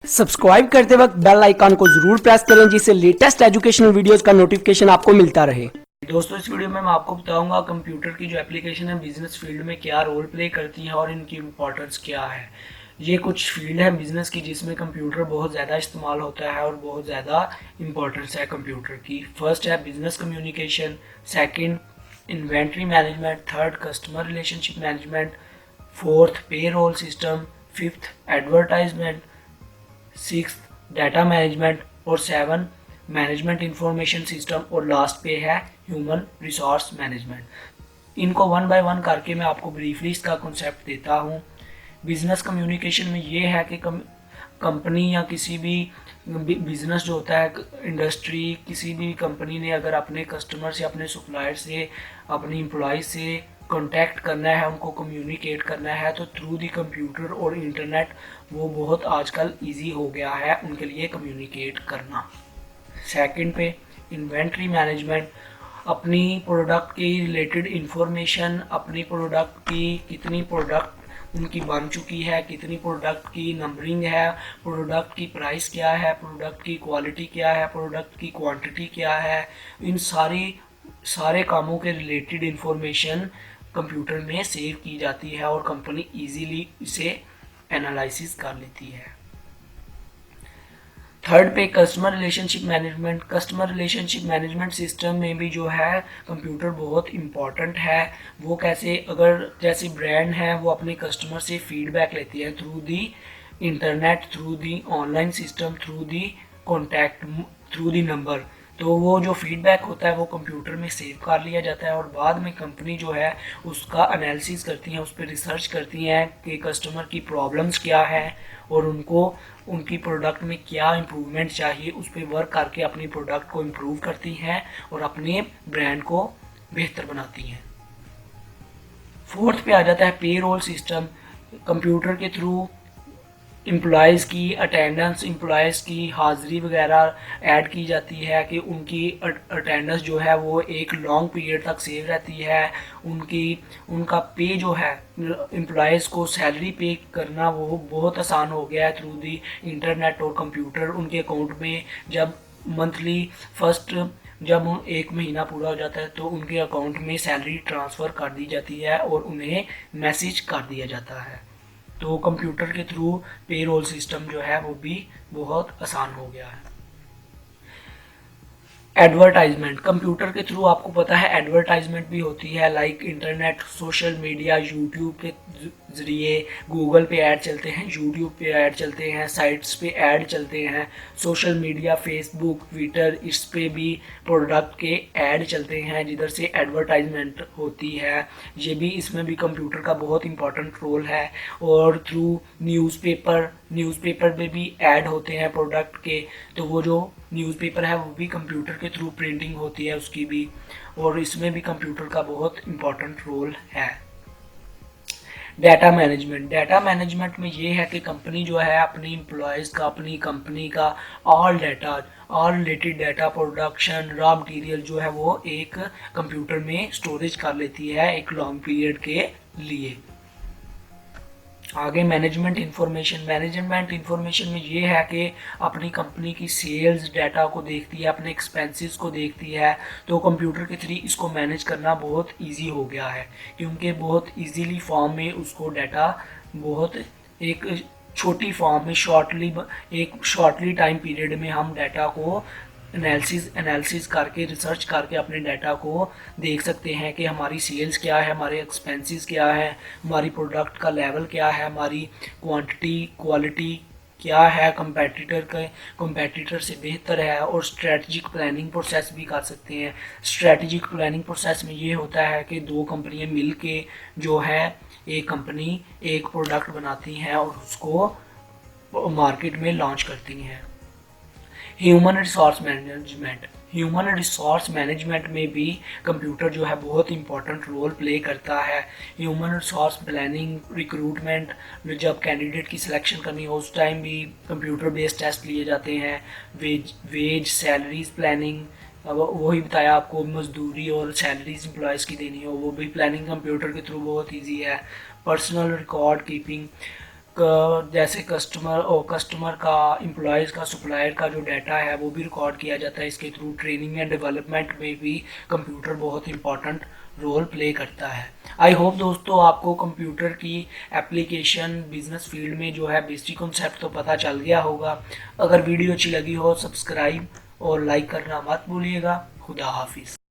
Subscribe करते वक्त bell icon को जरूर प्रेस करें जिससे लेटेस्ट एजुकेशनल वीडियोस का नोटिफिकेशन आपको मिलता रहे। दोस्तों, इस वीडियो में मैं आपको बताऊंगा कंप्यूटर की जो एप्लीकेशन है बिजनेस फील्ड में क्या रोल प्ले करती है और इनकी इम्पोर्टेंस क्या है। ये कुछ फील्ड है बिजनेस की जिसमें कंप्यूटर बहुत ज़्यादा इस्तेमाल होता है और बहुत ज़्यादा इम्पोर्टेंस है कंप्यूटर की। फर्स्ट है business communication, second inventory management, third customer relationship management, fourth payroll system, fifth advertisement, six data management और सेवन मैनेजमेंट इंफॉर्मेशन सिस्टम और लास्ट पे है ह्यूमन रिसोर्स मैनेजमेंट। इनको वन बाय वन करके मैं आपको ब्रीफली इसका कॉन्सेप्ट देता हूँ। बिजनेस कम्युनिकेशन में ये है कि कंपनी या किसी भी बिजनेस जो होता है, इंडस्ट्री, किसी भी कंपनी ने अगर अपने कस्टमर से, अपने सप्लायर से, अपने एम्प्लॉय से कांटेक्ट करना है, उनको कम्युनिकेट करना है, तो थ्रू दी कंप्यूटर और इंटरनेट वो बहुत आजकल इजी हो गया है उनके लिए कम्युनिकेट करना। सेकंड पे इन्वेंट्री मैनेजमेंट, अपनी प्रोडक्ट की रिलेटेड इंफॉर्मेशन, अपनी प्रोडक्ट की कितनी प्रोडक्ट उनकी बन चुकी है, कितनी प्रोडक्ट की नंबरिंग है, प्रोडक्ट की प्राइस क्या है, प्रोडक्ट की क्वालिटी क्या है, प्रोडक्ट की क्वांटिटी क्या है, इन सारे कामों के रिलेटेड इंफॉर्मेशन कंप्यूटर में सेव की जाती है और कंपनी इजीली इसे एनालिसिस कर लेती है। थर्ड पे customer relationship management. Customer relationship management system में भी जो है कंप्यूटर बहुत इम्पॉर्टेंट है। वो कैसे, अगर जैसे ब्रांड है वो अपने कस्टमर से फीडबैक लेती है through the internet, through the online system, through the contact, through the number, तो वो जो फीडबैक होता है वो कंप्यूटर में सेव कर लिया जाता है और बाद में कंपनी जो है उसका एनालिसिस करती है, उस पर रिसर्च करती हैं कि कस्टमर की प्रॉब्लम्स क्या है और उनको उनकी प्रोडक्ट में क्या इम्प्रूवमेंट चाहिए, उस पर वर्क करके अपनी प्रोडक्ट को इम्प्रूव करती हैं और अपने ब्रांड को बेहतर बनाती हैं। फोर्थ पे आ जाता है पे रोल सिस्टम। कंप्यूटर के थ्रू एम्प्लॉयज़ की अटेंडेंस, एम्प्लॉयज़ की हाज़िरी वगैरह ऐड की जाती है कि उनकी अटेंडेंस जो है वो एक लॉन्ग पीरियड तक सेव रहती है। उनका पे जो है, एम्प्लॉयज़ को सैलरी पे करना वो बहुत आसान हो गया है थ्रू दी इंटरनेट और कंप्यूटर। उनके अकाउंट में जब मंथली फर्स्ट जब एक महीना पूरा हो जाता है तो उनके अकाउंट में सैलरी ट्रांसफ़र कर दी जाती है और उन्हें मैसेज कर दिया जाता है। तो कंप्यूटर के थ्रू पे रोल सिस्टम जो है वो भी बहुत आसान हो गया है। एडवर्टाइजमेंट, कंप्यूटर के थ्रू आपको पता है एडवर्टाइजमेंट भी होती है, like internet, social media, YouTube के ज़रिए गूगल पे ऐड चलते हैं, यूट्यूब पे ऐड चलते हैं, साइट्स पे ऐड चलते हैं, सोशल मीडिया, फेसबुक, ट्विटर, इस पे भी प्रोडक्ट के ऐड चलते हैं जिधर से एडवर्टाइजमेंट होती है। ये भी, इसमें भी कंप्यूटर का बहुत इंपॉर्टेंट रोल है। और थ्रू न्यूज़पेपर में भी ऐड होते हैं प्रोडक्ट के, तो वो जो न्यूज़पेपर है वो भी कंप्यूटर के थ्रू प्रिंटिंग होती है उसकी भी, और इसमें भी कंप्यूटर का बहुत इम्पोर्टेंट रोल है। डाटा मैनेजमेंट, डाटा मैनेजमेंट में ये है कि कंपनी जो है अपनी एम्प्लॉयज़ का, अपनी कंपनी का all related data, production, raw material जो है वो एक कंप्यूटर में स्टोरेज कर लेती है एक लॉन्ग पीरियड के लिए। आगे मैनेजमेंट इंफॉर्मेशन में ये है कि अपनी कंपनी की सेल्स डाटा को देखती है, अपने एक्सपेंसेस को देखती है, तो कंप्यूटर के थ्रू इसको मैनेज करना बहुत इजी हो गया है क्योंकि बहुत इजीली फॉर्म में उसको डाटा बहुत एक छोटी फॉर्म में शॉर्टली टाइम पीरियड में हम डाटा को एनालिसिस करके, रिसर्च करके अपने डाटा को देख सकते हैं कि हमारी सेल्स क्या है, हमारे एक्सपेंसेस क्या है, हमारी प्रोडक्ट का लेवल क्या है, हमारी क्वांटिटी, क्वालिटी क्या है, कंपेटिटर से बेहतर है। और स्ट्रेटजिक प्लानिंग प्रोसेस भी कर सकते हैं। स्ट्रेटजिक प्लानिंग प्रोसेस में ये होता है कि दो कंपनियां मिल के जो है एक कंपनी एक प्रोडक्ट बनाती हैं और उसको मार्केट में लॉन्च करती हैं। ह्यूमन रिसोर्स मैनेजमेंट में भी कंप्यूटर जो है बहुत इंपॉर्टेंट रोल प्ले करता है। ह्यूमन रिसोर्स प्लानिंग, रिक्रूटमेंट, जब कैंडिडेट की सिलेक्शन करनी हो उस टाइम भी कंप्यूटर बेस्ड टेस्ट लिए जाते हैं। वेज सैलरीज प्लानिंग, अब वही बताया आपको, मजदूरी और सैलरीज एम्प्लॉयज़ की देनी हो वो भी प्लानिंग कंप्यूटर के थ्रू बहुत ईजी है। पर्सनल रिकॉर्ड कीपिंग, जैसे कस्टमर का, एम्प्लॉयज़ का, सप्लायर का जो डाटा है वो भी रिकॉर्ड किया जाता है इसके थ्रू। ट्रेनिंग एंड डेवलपमेंट में भी कंप्यूटर बहुत इंपॉर्टेंट रोल प्ले करता है। आई होप दोस्तों आपको कंप्यूटर की एप्लीकेशन बिजनेस फील्ड में जो है बेसिक कॉन्सेप्ट तो पता चल गया होगा। अगर वीडियो अच्छी लगी हो सब्सक्राइब और लाइक करना मत भूलिएगा। खुदा हाफिज़।